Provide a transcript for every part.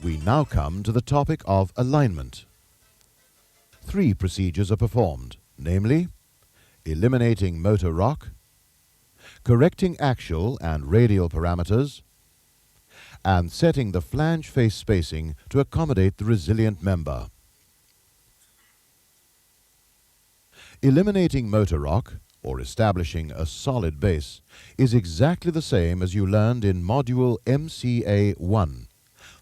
We now come to the topic of alignment. 3 procedures are performed, namely, eliminating motor rock, correcting axial and radial parameters, and setting the flange face spacing to accommodate the resilient member. Eliminating motor rock, or establishing a solid base, is exactly the same as you learned in Module MCA1.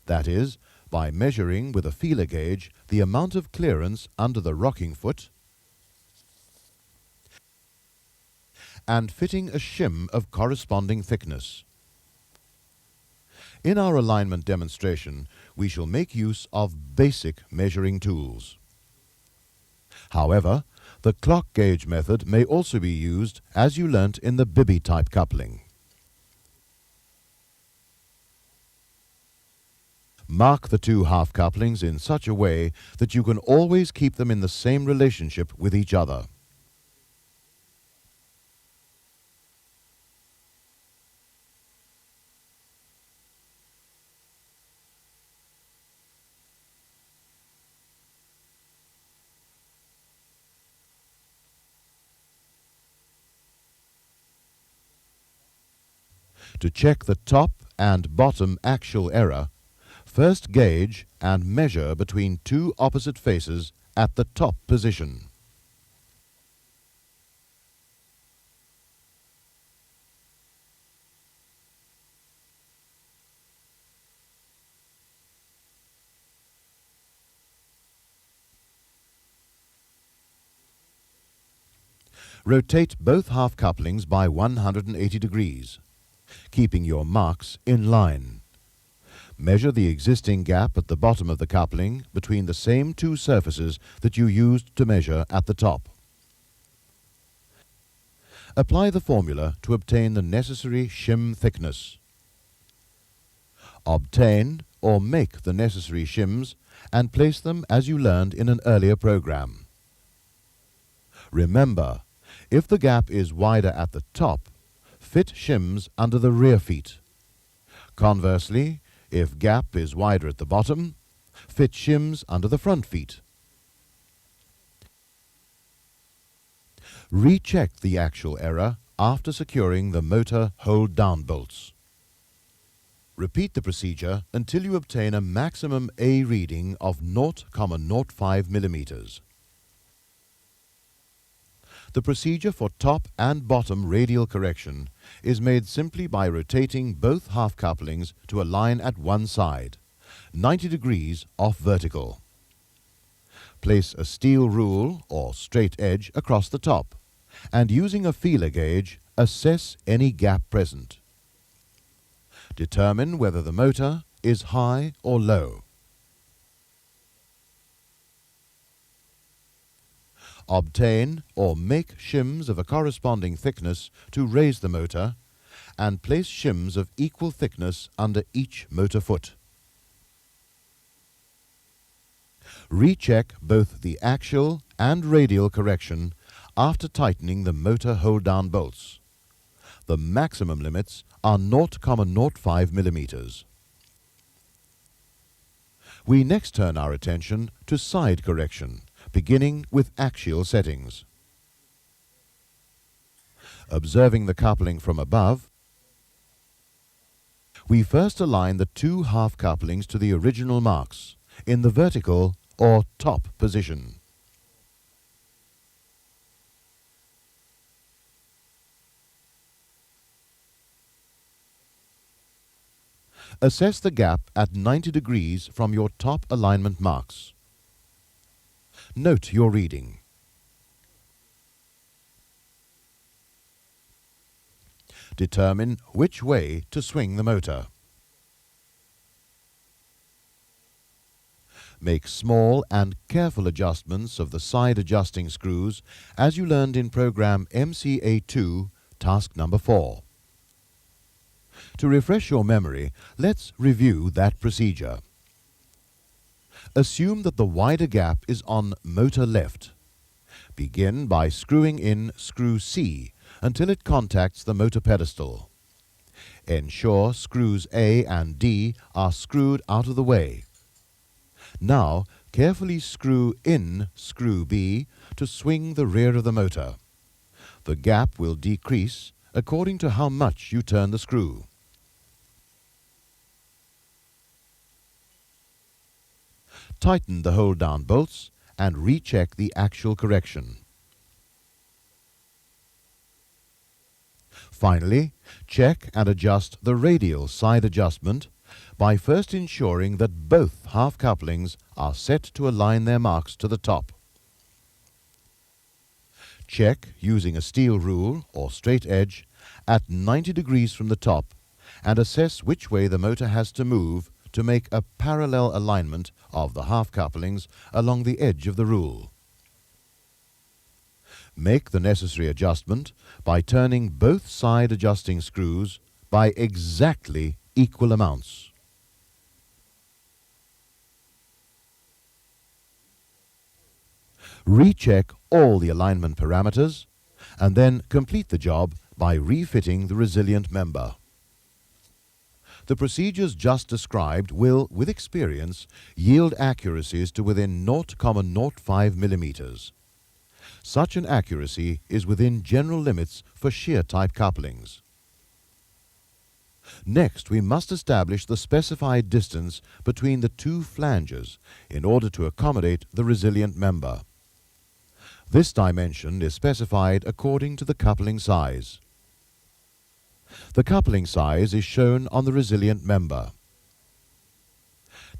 That is, by measuring with a feeler gauge the amount of clearance under the rocking foot and fitting a shim of corresponding thickness. In our alignment demonstration, we shall make use of basic measuring tools. However, the clock gauge method may also be used as you learnt in the Bibby type coupling. Mark the 2 half couplings in such a way that you can always keep them in the same relationship with each other. To check the top and bottom axial error, first gauge and measure between 2 opposite faces at the top position. Rotate both half couplings by 180 degrees, keeping your marks in line. Measure the existing gap at the bottom of the coupling between the same 2 surfaces that you used to measure at the top. Apply the formula to obtain the necessary shim thickness. Obtain or make the necessary shims and place them as you learned in an earlier program. Remember, if the gap is wider at the top, fit shims under the rear feet. Conversely, if gap is wider at the bottom, fit shims under the front feet. Recheck the axial error after securing the motor hold-down bolts. Repeat the procedure until you obtain a maximum A reading of 0.05 millimeters. The procedure for top and bottom radial correction is made simply by rotating both half couplings to align at one side, 90 degrees off vertical. Place a steel rule or straight edge across the top, and using a feeler gauge, assess any gap present. Determine whether the motor is high or low. Obtain or make shims of a corresponding thickness to raise the motor, and place shims of equal thickness under each motor foot. Recheck both the axial and radial correction after tightening the motor hold-down bolts. The maximum limits are 0.05 millimeters. We next turn our attention to side correction, beginning with axial settings. Observing the coupling from above, we first align the 2 half couplings to the original marks in the vertical or top position. Assess the gap at 90 degrees from your top alignment marks. Note your reading. Determine which way to swing the motor. Make small and careful adjustments of the side adjusting screws as you learned in program MCA2, task number 4. To refresh your memory, let's review that procedure. Assume that the wider gap is on motor left. Begin by screwing in screw C until it contacts the motor pedestal. Ensure screws A and D are screwed out of the way, Now, carefully screw in screw B to swing the rear of the motor. The gap will decrease according to how much you turn the screw. Tighten the hold-down bolts and recheck the axial correction. Finally, check and adjust the radial side adjustment by first ensuring that both half couplings are set to align their marks to the top. Check using a steel rule or straight edge at 90 degrees from the top and assess which way the motor has to move to make a parallel alignment of the half couplings along the edge of the rule. Make the necessary adjustment by turning both side adjusting screws by exactly equal amounts. Recheck all the alignment parameters and then complete the job by refitting the resilient member. The procedures just described will, with experience, yield accuracies to within 0.05 millimeters. Such an accuracy is within general limits for shear type couplings. Next, we must establish the specified distance between the two flanges in order to accommodate the resilient member. This dimension is specified according to the coupling size. The coupling size is shown on the resilient member.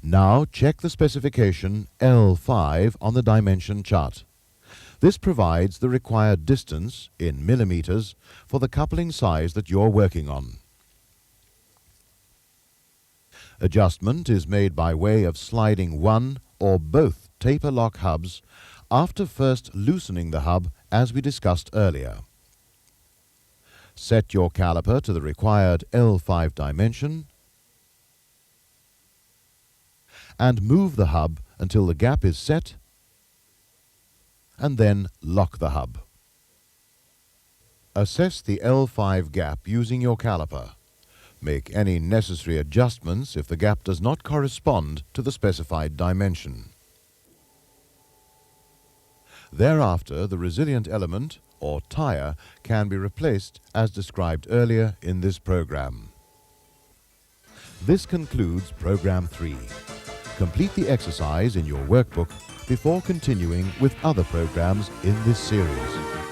Now check the specification L5 on the dimension chart. This provides the required distance in millimeters for the coupling size that you're working on. Adjustment is made by way of sliding one or both taper lock hubs after first loosening the hub as we discussed earlier. Set your caliper to the required L5 dimension and move the hub until the gap is set and then lock the hub. Assess the L5 gap using your caliper. Make any necessary adjustments if the gap does not correspond to the specified dimension. Thereafter, the resilient element or tire can be replaced as described earlier in this program. This concludes Program 3. Complete the exercise in your workbook before continuing with other programs in this series.